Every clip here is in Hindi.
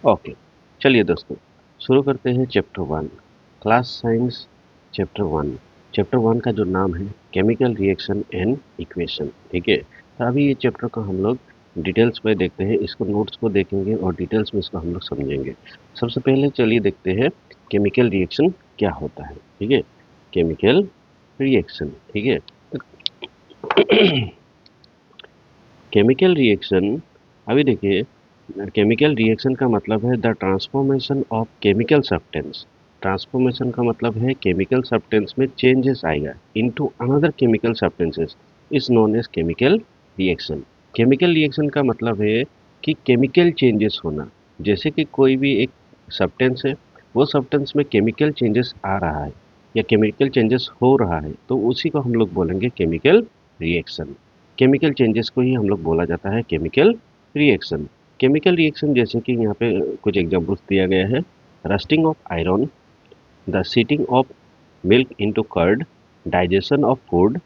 ओके, चलिए दोस्तों शुरू करते हैं chapter 1 class science chapter 1। Chapter 1 का जो नाम है केमिकल रिएक्शन एंड इक्वेशन। ठीक है, तो अभी ये चैप्टर को हम लोग डिटेल्स में देखते हैं, इसको नोट्स को देखेंगे और डिटेल्स में इसको हम लोग समझेंगे। सबसे पहले चलिए देखते हैं केमिकल रिएक्शन क्या होता है। ठीक है, केमिकल रिएक्शन। ठीक है, केमिकल रिएक्शन, अभी देखिए केमिकल रिएक्शन का मतलब है the transformation of chemical substance. Transformation का मतलब है केमिकल सब्सटेंस में चेंजेस आएगा into another chemical substances is known as chemical reaction. Chemical reaction का मतलब है कि केमिकल चेंजेस होना, जैसे कि कोई भी एक सब्सटेंस है, वो सब्सटेंस में केमिकल चेंजेस आ रहा है या केमिकल चेंजेस हो रहा है, तो उसी को हम लोग बोलेंगे केमिकल रिएक्शन। केमिकल चेंजेस को ही हम लोग बोला जाता है केमिकल रिएक्शन। केमिकल रिएक्शन जैसे कि यहाँ पे कुछ एग्जांपल्स दिया गया है, rusting of iron, the setting of milk into curd, digestion of food,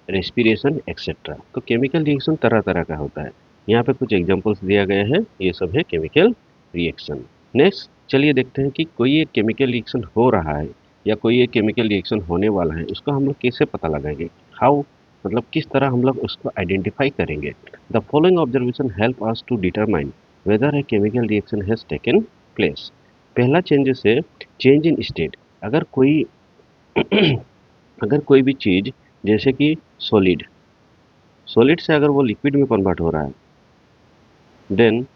respiration etcetera. तो केमिकल रिएक्शन तरह तरह का होता है, यहाँ पे कुछ एग्जांपल्स दिया गया है, ये सब है केमिकल रिएक्शन। नेक्स्ट चलिए देखते हैं कि कोई एक केमिकल रिएक्शन हो रहा है या कोई एक केमिकल रिएक्शन होने वाला है, उसको हम लोग कैसे पता लगाएंगे, हाउ, मतलब किस तरह हम लोग उसको आइडेंटिफाई करेंगे। The following observation help us to determine whether a chemical reaction has taken place. पहला चेंजेस है चेंज इन स्टेट। अगर कोई अगर कोई भी चीज़ जैसे कि सॉलिड, सॉलिड से अगर वो लिक्विड में कन्वर्ट हो रहा है, देन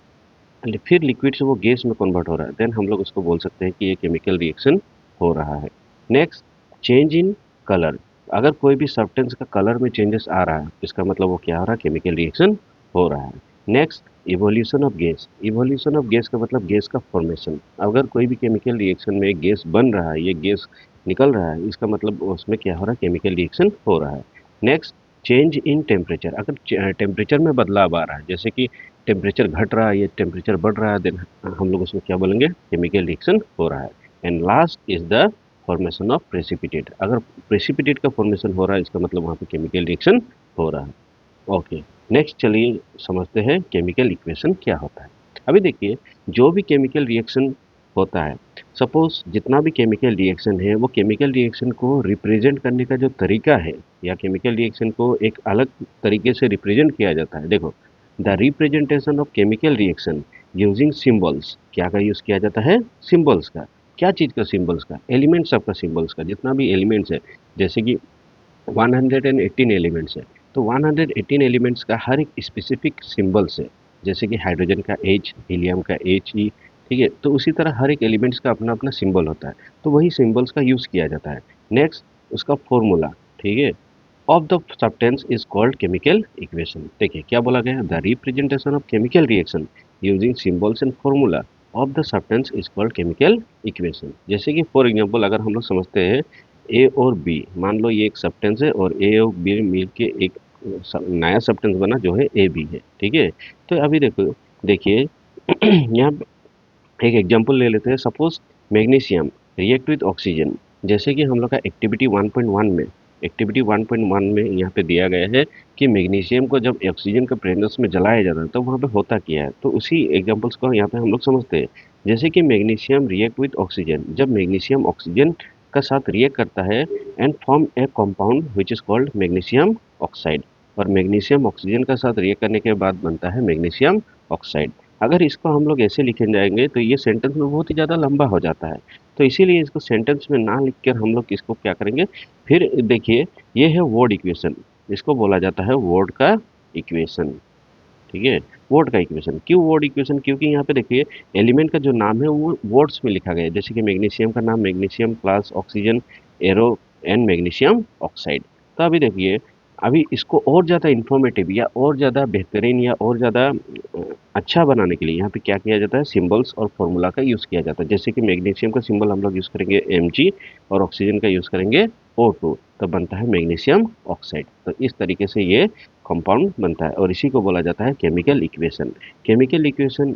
फिर लिक्विड से वो गैस में कन्वर्ट हो रहा है, देन हम लोग उसको बोल सकते हैं कि ये केमिकल रिएक्शन हो रहा है। Next change in colour. अगर कोई भी सब्सटेंस का कलर में चेंजेस आ रहा है, इसका मतलब वो क्या हो रहा है, केमिकल रिएक्शन हो रहा है। Next evolution of gas. Evolution of gas का मतलब गैस का फॉर्मेशन। अगर कोई भी केमिकल रिएक्शन में गैस बन रहा है, ये गैस निकल रहा है, इसका मतलब उसमें क्या हो रहा है, केमिकल रिएक्शन हो रहा है। Next change in temperature. अगर टेम्परेचर में बदलाव आ रहा है, जैसे कि टेम्परेचर घट रहा है या टेम्परेचर बढ़ रहा है, देन हम लोग उसमें क्या बोलेंगे, केमिकल रिएक्शन हो रहा है। And last is the formation of precipitate. अगर प्रेसिपिटेट का फॉर्मेशन हो रहा है, इसका मतलब वहाँ पे केमिकल रिएक्शन हो रहा है। ओके, नेक्स्ट चलिए समझते हैं केमिकल इक्वेशन क्या होता है। अभी देखिए जो भी केमिकल रिएक्शन होता है, सपोज जितना भी केमिकल रिएक्शन है, वो केमिकल रिएक्शन को रिप्रेजेंट करने का जो तरीका है, या केमिकल रिएक्शन को एक अलग तरीके से रिप्रेजेंट किया जाता है। देखो, the representation of chemical reaction using symbols. क्या का यूज़ किया जाता है, सिंबल्स का। क्या चीज़ का, सिंबल्स का, एलिमेंट्स सबका सिंबल्स का, जितना भी एलिमेंट्स है, जैसे कि 118 एलिमेंट्स है, तो 118 एलिमेंट्स का हर एक स्पेसिफिक सिंबल्स है, जैसे कि हाइड्रोजन का H, हीलियम का He। ठीक है, तो उसी तरह हर एक एलिमेंट्स का अपना अपना सिंबल होता है, तो वही सिंबल्स का यूज़ किया जाता है। नेक्स्ट उसका फॉर्मूला, ठीक है, of the substance is called chemical equation. देखिए क्या बोला गया, the representation of chemical reaction using symbols and formula of the substance is called chemical equation. जैसे कि फॉर एग्जांपल अगर हम लोग समझते हैं ए और बी, मान लो ये एक सब्सटेंस है और ए और बी मिल के एक नया सब्सटेंस बना जो है ए बी है। ठीक है, तो अभी देखो, देखिए यहाँ एक एग्जांपल ले लेते हैं। Suppose magnesium react with oxygen, जैसे कि हम लोग का एक्टिविटी 1.1 में, एक्टिविटी 1.1 में यहाँ पे दिया गया है कि मैग्नीशियम को जब ऑक्सीजन के प्रेजेंस में जलाया जाता है तो वहाँ पे होता क्या है, तो उसी एग्जांपल्स को यहाँ पे हम लोग समझते हैं। जैसे कि मैग्नीशियम रिएक्ट विद ऑक्सीजन, जब मैग्नीशियम ऑक्सीजन का साथ रिएक्ट करता है and form A compound which is called magnesium oxide, और मैग्नीशियम ऑक्सीजन का साथ रिएक्ट करने के बाद बनता है मैग्नीशियम ऑक्साइड। अगर इसको हम लोग ऐसे लिखे जाएंगे तो ये सेंटेंस में बहुत ही ज़्यादा लंबा हो जाता है, तो इसीलिए इसको सेंटेंस में ना लिख कर हम लोग इसको क्या करेंगे, फिर देखिए ये है वर्ड इक्वेशन, इसको बोला जाता है वर्ड का इक्वेशन। ठीक है, वर्ड का इक्वेशन। क्यों वर्ड इक्वेशन, क्योंकि यहाँ पे देखिए एलिमेंट का जो नाम है वो वर्ड्स में लिखा गया है, जैसे कि मैग्नीशियम का नाम magnesium plus oxygen arrow and magnesium oxide. तो अभी देखिए, अभी इसको और ज़्यादा इंफॉर्मेटिव या और ज़्यादा बेहतरीन या और ज़्यादा अच्छा बनाने के लिए यहाँ पे क्या किया जाता है, सिंबल्स और फॉर्मूला का यूज़ किया जाता है। जैसे कि मैग्नीशियम का सिंबल हम लोग यूज़ करेंगे Mg और ऑक्सीजन का यूज़ करेंगे O2, तो बनता है मैग्नीशियम ऑक्साइड। तो इस तरीके से ये कंपाउंड बनता है और इसी को बोला जाता है केमिकल इक्वेशन। केमिकल इक्वेशन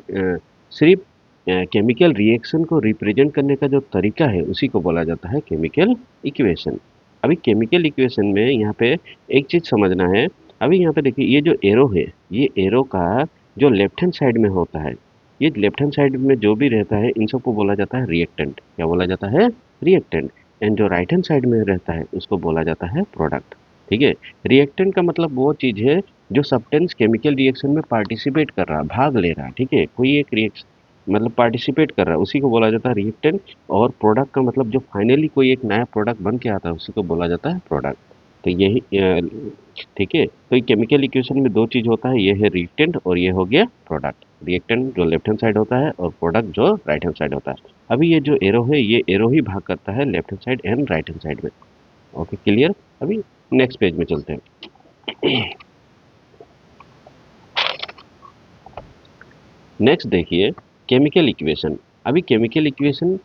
सिर्फ केमिकल रिएक्शन को रिप्रेजेंट करने का जो तरीका है उसी को बोला जाता है केमिकल इक्वेशन। अभी केमिकल इक्वेशन में यहाँ पे एक चीज़ समझना है। अभी यहाँ पे देखिए ये जो एरो है, ये एरो का जो लेफ्ट हैंड साइड में होता है, ये लेफ्ट हैंड साइड में जो भी रहता है इन सबको बोला जाता है रिएक्टेंट। क्या बोला जाता है? रिएक्टेंट। एंड जो राइट हैंड साइड में रहता है उसको बोला जाता है प्रोडक्ट। ठीक है। रिएक्टेंट का मतलब वो चीज़ है जो सब्सटेंस केमिकल रिएक्शन में पार्टिसिपेट कर रहा है, भाग ले रहा है। ठीक है, कोई एक रिएक्शन मतलब पार्टिसिपेट कर रहा है, उसी को बोला जाता है रिएक्टेंट। और प्रोडक्ट का मतलब जो फाइनली कोई एक नया प्रोडक्ट बन के आता है उसी को बोला जाता है प्रोडक्ट। तो यही ठीक है। तो ये केमिकल इक्वेशन में दो चीज़ होता है, ये है रिएक्टेंट और ये हो गया प्रोडक्ट। रिएक्टेंट जो लेफ्ट हैंड साइड होता है और प्रोडक्ट जो राइट हैंड साइड होता है। अभी ये जो एरो है ये एरो ही भाग करता है left hand side and right hand side में। Okay, clear. अभी नेक्स्ट पेज में चलते हैं। नेक्स्ट देखिए केमिकल इक्वेशन। अभी केमिकल इक्वेशन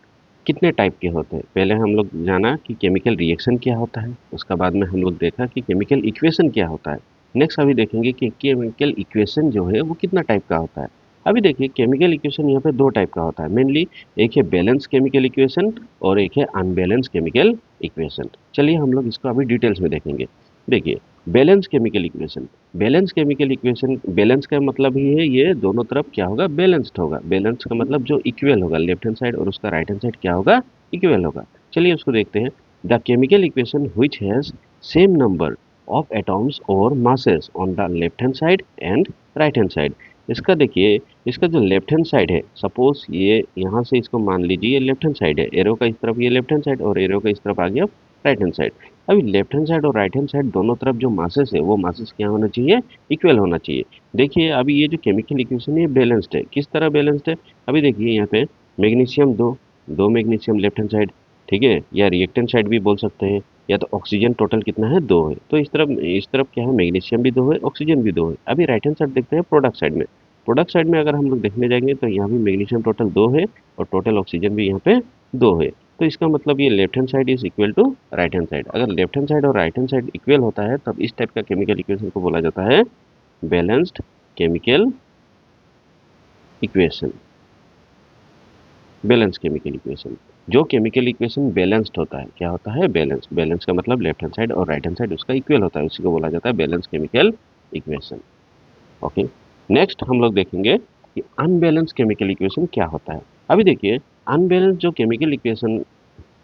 कितने टाइप के होते हैं? पहले हम लोग जाना कि केमिकल रिएक्शन क्या होता है, उसका बाद में हम लोग देखा कि केमिकल इक्वेशन क्या होता है। नेक्स्ट अभी देखेंगे कि केमिकल इक्वेशन जो है वो कितना टाइप का होता है। अभी देखिए केमिकल इक्वेशन यहाँ पे दो टाइप का होता है मेनली। एक है बैलेंस केमिकल इक्वेशन और एक है अनबैलेंस केमिकल इक्वेशन। चलिए हम लोग इसको अभी डिटेल्स में देखेंगे। देखिए balance chemical equation. Balance chemical equation, balance का मतलब ही है ये दोनों तरफ क्या होगा? बैलेंस्ड होगा। बैलेंस का मतलब जो इक्वल होगा, लेफ्ट हैंड साइड और उसका राइट हैंड साइड क्या होगा? इक्वल होगा। चलिए उसको देखते हैं। The chemical equation which has same number of atoms और masses on the left hand side and right hand side. इसका देखिए, इसका जो लेफ्ट हैंड साइड है, सपोज ये यहाँ से इसको मान लीजिए ये लेफ्ट हैंड साइड है, एरो का इस तरफ ये लेफ्ट हैंड साइड और एरो का इस तरफ आ गया राइट हैंड साइड। अभी लेफ्ट हैंड साइड और राइट हैंड साइड दोनों तरफ जो मासेस है वो मासेस क्या होना चाहिए? इक्वल होना चाहिए। देखिए अभी ये जो केमिकल इक्वेशन है बैलेंस्ड है। किस तरह बैलेंस्ड है? अभी देखिए यहाँ पे मैग्नीशियम दो, दो मैग्नीशियम लेफ्ट हैंड साइड, ठीक है, या रिएक्टेंट साइड भी बोल सकते हैं। या तो ऑक्सीजन टोटल कितना है? दो है। तो इस तरफ क्या है? मैग्नीशियम भी दो है, ऑक्सीजन भी दो है। अभी राइट हैंड साइड देखते हैं प्रोडक्ट साइड में। प्रोडक्ट साइड में अगर हम लोग देखने जाएंगे तो यहाँ भी मैग्नीशियम टोटल दो है और टोटल ऑक्सीजन भी यहाँ पे दो है। तो इसका मतलब ये left hand side is equal to right hand side. अगर लेफ्ट हैंड साइड और राइट हैंड साइड इक्वल होता है तब इस टाइप का केमिकल इक्वेशन को बोला जाता है balanced chemical equation. Balance chemical equation. जो केमिकल इक्वेशन बैलेंस्ड होता है, क्या होता है? बैलेंस। बैलेंस का मतलब लेफ्ट हैंड साइड और राइट हैंड साइड उसका इक्वल होता है, उसी को बोला जाता है balance chemical equation. Okay. Next हम लोग देखेंगे कि अनबैलेंस केमिकल इक्वेशन क्या होता है। अभी देखिए अनबैलेंस जो केमिकल इक्वेशन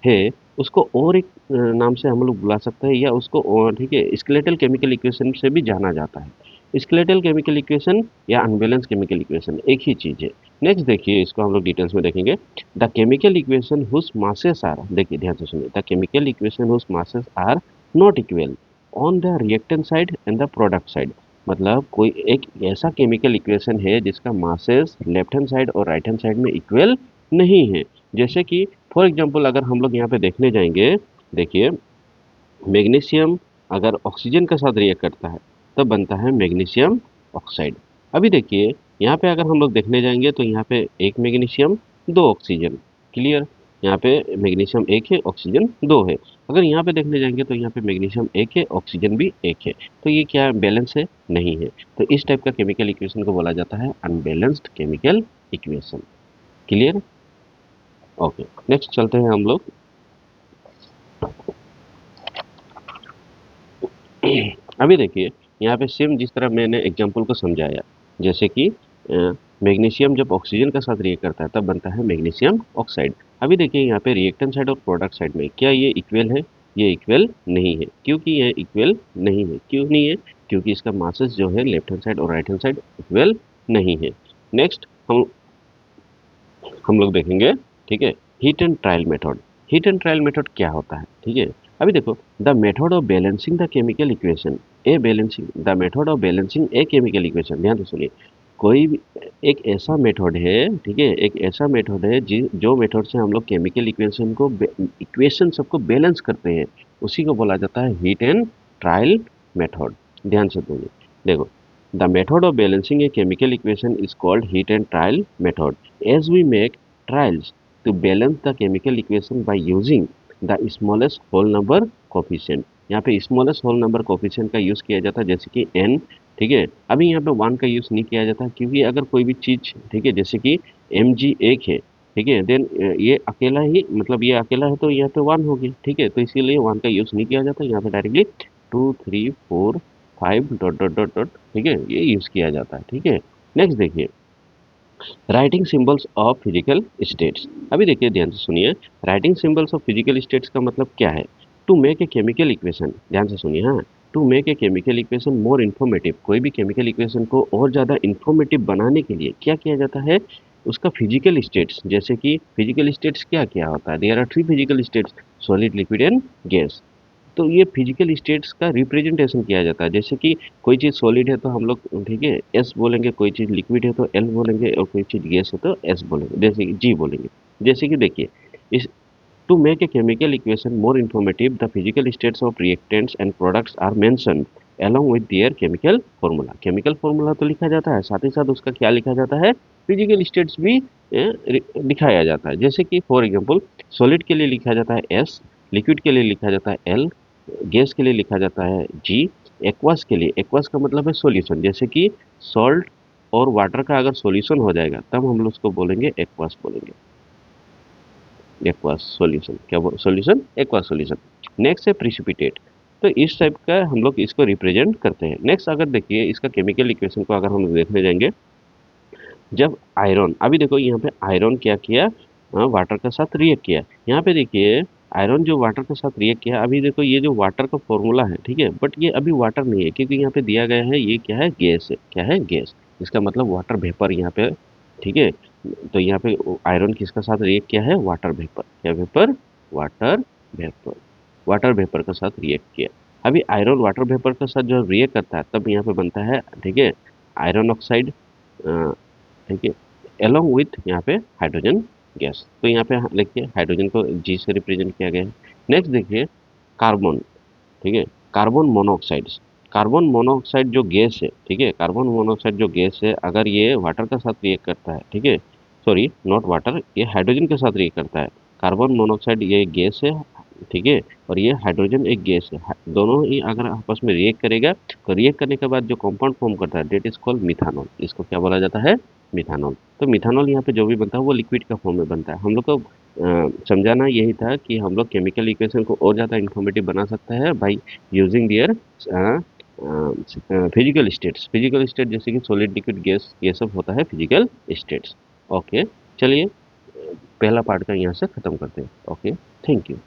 है उसको और एक नाम से हम लोग बुला सकते हैं या उसको और, ठीक है, स्केलेटल केमिकल इक्वेशन से भी जाना जाता है। स्केलेटल केमिकल इक्वेशन या अनबैलेंस केमिकल इक्वेशन एक ही चीज है। नेक्स्ट देखिए इसको हम लोग डिटेल्स में देखेंगे। The chemical equation whose masses are, देखिए ध्यान से सुनिए, the chemical equation whose masses are not equal on the reactant side and the product side. मतलब कोई एक ऐसा केमिकल इक्वेशन है जिसका मासेस लेफ्ट हैंड साइड और राइट हैंड साइड में इक्वल नहीं है। जैसे कि फॉर एग्जांपल अगर हम लोग यहाँ पे देखने जाएंगे, देखिए मैग्नीशियम अगर ऑक्सीजन के साथ रिएक्ट करता है तब बनता है मैग्नीशियम ऑक्साइड। अभी देखिए यहाँ पे अगर हम लोग देखने जाएंगे तो यहाँ पे एक मैग्नीशियम दो ऑक्सीजन। क्लियर। यहाँ पे मैग्नीशियम एक है, ऑक्सीजन दो है। अगर यहाँ पे देखने जाएंगे तो यहाँ पे मैग्नीशियम एक है, ऑक्सीजन भी एक है। तो ये क्या बैलेंस है? नहीं है। तो इस टाइप का केमिकल इक्वेशन को बोला जाता है unbalanced chemical equation. Clear. Okay, next चलते हैं हम लोग। अभी देखिए यहाँ पे सेम जिस तरह मैंने एग्जांपल को समझाया, जैसे कि मैग्नीशियम जब ऑक्सीजन के साथ रिएक्ट करता है तब बनता है मैग्नीशियम ऑक्साइड। अभी देखिए यहाँ पे रिएक्टेंट साइड और प्रोडक्ट साइड में क्या ये इक्वल है? ये इक्वल नहीं है। क्योंकि ये इक्वल नहीं है, क्यों नहीं है? क्योंकि इसका मासेस जो है लेफ्ट हैंड साइड और राइट हैंड साइड इक्वल नहीं है। नेक्स्ट हम लोग देखेंगे, ठीक है, heat and trial method. Heat and trial method क्या होता है? ठीक है, अभी देखो the method of balancing the chemical equation, A balancing the method of balancing A chemical equation. ध्यान से सुनिए, कोई भी एक ऐसा मेथड है, ठीक है, एक ऐसा मेथड है जो मेथड से हम लोग केमिकल इक्वेशन को इक्वेशन सबको बैलेंस करते हैं, उसी को बोला जाता है हीट एंड ट्रायल मेथड। ध्यान से सुनिए, देखो the method of balancing a chemical equation is called heat and trial method. As we make trials to balance the chemical equation by using the smallest whole number coefficient. यहाँ पे smallest whole number coefficient का यूज़ किया जाता है जैसे कि n, ठीक है। अभी यहाँ पे 1 का यूज़ नहीं किया जाता क्योंकि अगर कोई भी चीज़, ठीक है, जैसे कि mg एक है, ठीक है, देन ये अकेला ही, मतलब ये अकेला है तो यहाँ पे 1 हो गया, ठीक है, तो इसीलिए 1 का यूज़ नहीं किया जाता। यहाँ पे directly 2 3 4 5 dot dot dot dot, ठीक है, ये यूज़ किया जाता है। ठीक है। नेक्स्ट देखिए writing symbols of physical states. अभी देखिए ध्यान से सुनिए, writing symbols of physical states का मतलब क्या है? To make a chemical equation, ध्यान से सुनिए, हाँ, to make a chemical equation more informative, कोई भी केमिकल इक्वेशन को और ज़्यादा इन्फॉर्मेटिव बनाने के लिए क्या किया जाता है? उसका फिजिकल स्टेट्स, जैसे कि फिजिकल स्टेट्स क्या क्या होता है? There are three physical states, solid, liquid and gas. तो ये फिजिकल स्टेट्स का रिप्रेजेंटेशन किया जाता है, जैसे कि कोई चीज़ सॉलिड है तो हम लोग, ठीक है, एस बोलेंगे, कोई चीज़ लिक्विड है तो एल बोलेंगे, और कोई चीज़ गैस है तो एस बोलेंगे, जैसे कि जी बोलेंगे। जैसे कि देखिए, इस to make a chemical equation more informative, the physical states of reactants and products are mentioned along with their chemical formula. Chemical formula तो लिखा जाता है, साथ ही साथ उसका क्या लिखा जाता है? फिजिकल स्टेट्स भी दिखाया जाता है। जैसे कि फॉर एग्जांपल, सॉलिड के लिए लिखा जाता है एस, लिक्विड के लिए लिखा जाता है एल, गैस के लिए लिखा जाता है जी, एक्वास के लिए, एक्वास का मतलब है सॉल्यूशन, जैसे कि सॉल्ट और वाटर का अगर सॉल्यूशन हो जाएगा तब हम लोग उसको बोलेंगे एक्वास बोलेंगे। एक्वास सॉल्यूशन, क्या सॉल्यूशन? Aqueous solution. नेक्स्ट है प्रिसिपिटेट। तो इस टाइप का हम लोग इसको रिप्रेजेंट करते हैं। नेक्स्ट अगर देखिए इसका केमिकल इक्वेशन को अगर हम देखने जाएंगे, जब आयरन, अभी देखो यहाँ पे आयरन क्या किया, वाटर के साथ रिएक्ट किया। यहाँ पे देखिए आयरन जो वाटर के साथ रिएक्ट किया, अभी देखो ये जो वाटर का फॉर्मूला है, ठीक है, बट ये अभी वाटर नहीं है, क्योंकि यहाँ पे दिया गया है ये क्या है? गैस है। क्या है? गैस। इसका मतलब वाटर वेपर यहाँ पे, ठीक है। तो यहाँ पे आयरन किसका साथ रिएक्ट किया है? Water vapour. क्या vapour? Water vapour. Water vapour के साथ रिएक्ट किया। अभी आयरन वाटर वेपर के साथ जो रिएक्ट करता है तब यहाँ पे बनता है, ठीक है, आयरन ऑक्साइड, ठीक है, एलोंग विथ यहाँ पे हाइड्रोजन गैस। तो यहाँ पे देखिए हाइड्रोजन को जी से रिप्रेजेंट किया गया है। नेक्स्ट देखिए कार्बन, ठीक है, कार्बन मोनोऑक्साइड। कार्बन मोनोऑक्साइड जो गैस है, ठीक है, कार्बन मोनोऑक्साइड जो गैस है, अगर ये वाटर के साथ रिएक्ट करता है, ठीक है, सॉरी नॉट वाटर, ये हाइड्रोजन के साथ रिएक्ट करता है। कार्बन मोनोऑक्साइड ये गैस है, ठीक है, और ये हाइड्रोजन एक गैस है। दोनों ही अगर आपस में रिएक्ट करेगा तो रिएक्ट करने के बाद जो कंपाउंड फॉर्म करता है डेट इज कॉल्ड मिथानॉल। इसको क्या बोला जाता है? मिथानॉल। तो मिथानॉल यहाँ पे जो भी बनता है वो लिक्विड का फॉर्म में बनता है। हम लोग को समझाना यही था कि हम लोग केमिकल इक्वेशन को और ज़्यादा इन्फॉर्मेटिव बना सकते हैं by using their physical states. Physical state जैसे कि सॉलिड, लिक्विड, गैस, ये सब होता है फिजिकल स्टेट्स। ओके, चलिए पहला पार्ट का यहाँ से ख़त्म करते हैं। Okay, thank you.